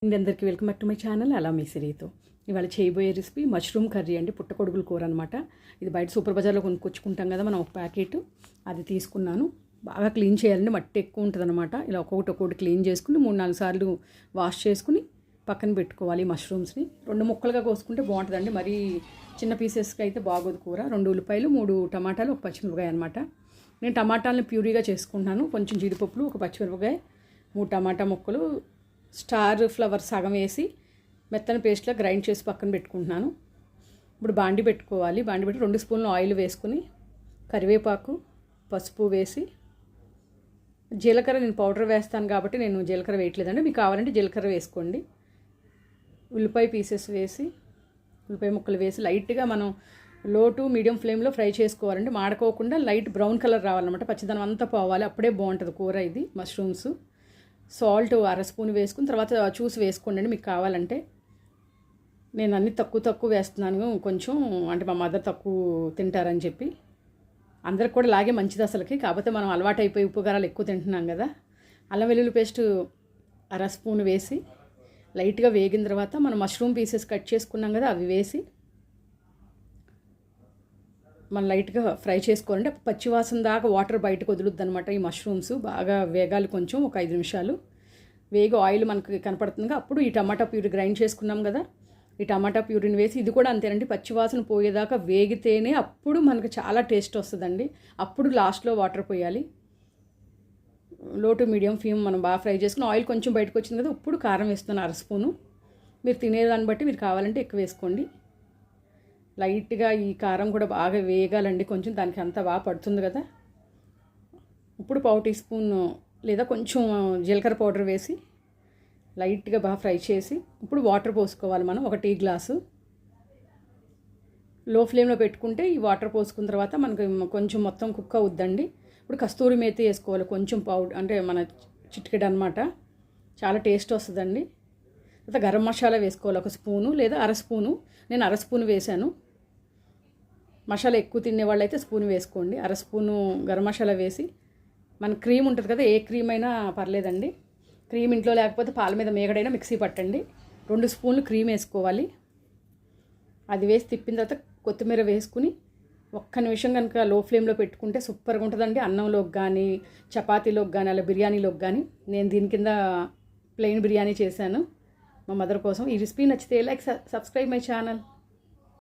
అందరికీ welcome back to my channel అలా మీ సిరీతో ఇవాళ చేయబోయే రెసిపీ మష్రూమ్ కర్రీ అండి. పుట్టకొడుగుల కూర అనమాట. ఇది బయట సూపర్ బజార్లో కొనుక్కొచ్చుకుంటాం కదా మనం, ఒక ప్యాకెట్ అది తీసుకున్నాను. బాగా క్లీన్ చేయాలండి, మట్టి ఎక్కువ ఉంటుంది అనమాట. ఇలా ఒక్కొక్కటి క్లీన్ చేసుకుని 3-4 సార్లు వాష్ చేసుకుని పక్కన పెట్టుకోవాలి. మష్రూమ్స్ని 2 ముక్కలుగా కోసుకుంటే బాగుంటుందండి, మరీ చిన్న పీసెస్కి అయితే బాగోదు కూర. 2 ఉల్లిపాయలు, 3 టమాటాలు, 1 పచ్చిమిరపకాయ అనమాట. నేను టమాటాలను ప్యూరీగా చేసుకుంటున్నాను. కొంచెం జీడిపప్పులు, 1 పచ్చిమిరపకాయ, 3 టమాటా ముక్కలు, స్టార్ ఫ్లవర్ సగం వేసి మెత్తని పేస్ట్లా గ్రైండ్ చేసి పక్కన పెట్టుకుంటున్నాను. ఇప్పుడు బాండి పెట్టుకోవాలి. బాండి పెట్టి 2 స్పూన్లు ఆయిల్ వేసుకుని కరివేపాకు, పసుపు వేసి జీలకర్ర, నేను పౌడర్ వేస్తాను కాబట్టి నేను జీలకర్ర వేయట్లేదండి, మీకు కావాలంటే జీలకర్ర వేసుకోండి. ఉల్లిపాయ పీసెస్ వేసి, ఉల్లిపాయ ముక్కలు వేసి లైట్గా మనం లో టు మీడియం ఫ్లేమ్లో ఫ్రై చేసుకోవాలండి. మాడుకోకుండా లైట్ బ్రౌన్ కలర్ రావాలన్నమాట, పచ్చిదనం అంతా పోవాలి, అప్పుడే బాగుంటుంది కూర ఇది మష్రూమ్స్. సాల్ట్ 1/2 స్పూన్ వేసుకుని తర్వాత చూసి వేసుకోండి మీకు కావాలంటే. నేను అన్నీ తక్కువ వేస్తున్నాను కొంచెం, అంటే మా మదర్ తక్కువ తింటారని చెప్పి. అందరికి కూడా లాగే మంచిది అసలుకి, కాకపోతే మనం అలవాటు అయిపోయి ఉప్పు కారాలు ఎక్కువ తింటున్నాం కదా. అల్లం వెల్లుల్లి పేస్ట్ 1/2 స్పూన్ వేసి లైట్గా వేగిన తర్వాత మనం మష్రూమ్ పీసెస్ కట్ చేసుకున్నాం కదా, అవి వేసి మనం లైట్గా ఫ్రై చేసుకోవాలంటే పచ్చివాసన దాకా వాటర్ బయటకు వదులుద్ది అనమాట. ఈ మష్రూమ్స్ బాగా వేగాలి, కొంచెం ఒక 5 నిమిషాలు వేగి ఆయిల్ మనకు కనపడుతుంది. అప్పుడు ఈ టమాటా ప్యూరీ గ్రైండ్ చేసుకున్నాం కదా, ఈ టమాటా ప్యూరీని వేసి ఇది కూడా అంతేనండి, పచ్చివాసన పోయేదాకా వేగితేనే అప్పుడు మనకు చాలా టేస్ట్ వస్తుందండి. అప్పుడు లాస్ట్లో వాటర్ పోయాలి. లో టు మీడియం ఫ్లేమ్ మనం బాగా ఫ్రై చేసుకుని ఆయిల్ కొంచెం బయటకు వచ్చింది కదా, ఇప్పుడు కారం వేస్తున్నాను 1/2 స్పూను. మీరు తినేదాన్ని బట్టి మీరు కావాలంటే ఎక్కువ వేసుకోండి. లైట్గా ఈ కారం కూడా బాగా వేగాలండి, కొంచెం దానికి అంతా బాగా పడుతుంది కదా. ఇప్పుడు 1/4 టీ స్పూన్ లేదా కొంచెం జీలకర్ర పౌడర్ వేసి లైట్గా బాగా ఫ్రై చేసి ఇప్పుడు వాటర్ పోసుకోవాలి మనం, 1 టీ గ్లాసు. లో ఫ్లేమ్లో పెట్టుకుంటే ఈ వాటర్ పోసుకున్న తర్వాత మనకి కొంచెం మొత్తం కుక్ అవుద్దండి. ఇప్పుడు కస్తూరి మేతి వేసుకోవాలి కొంచెం పౌడర్, అంటే మన చిటికెడు అనమాట, చాలా టేస్ట్ వస్తుందండి. తర్వాత గరం మసాలా వేసుకోవాలి 1 స్పూను లేదా 1/2 స్పూను. నేను 1/2 స్పూను వేసాను. మసాలా ఎక్కువ తినేవాళ్ళు అయితే స్పూన్ వేసుకోండి. 1/2 స్పూను గరం మసాలా వేసి, మన క్రీమ్ ఉంటుంది కదా, ఏ క్రీమ్ అయినా పర్లేదండి. క్రీమ్ ఇంట్లో లేకపోతే పాల మీద మేగడైనా మిక్సీ పట్టండి. 2 స్పూన్లు క్రీమ్ వేసుకోవాలి. అది వేసి తిప్పిన తర్వాత కొత్తిమీర వేసుకుని 1 నిమిషం కనుక లో ఫ్లేమ్లో పెట్టుకుంటే సూపర్గా ఉంటుందండి. అన్నంలోకి కానీ, చపాతీలోకి కానీ, అలా బిర్యానీలోకి కానీ. నేను దీని కింద ప్లెయిన్ బిర్యానీ చేశాను మా మదర్ కోసం. ఈ రెసిపీ నచ్చితే లైక్, సబ్స్క్రైబ్ మై ఛానల్.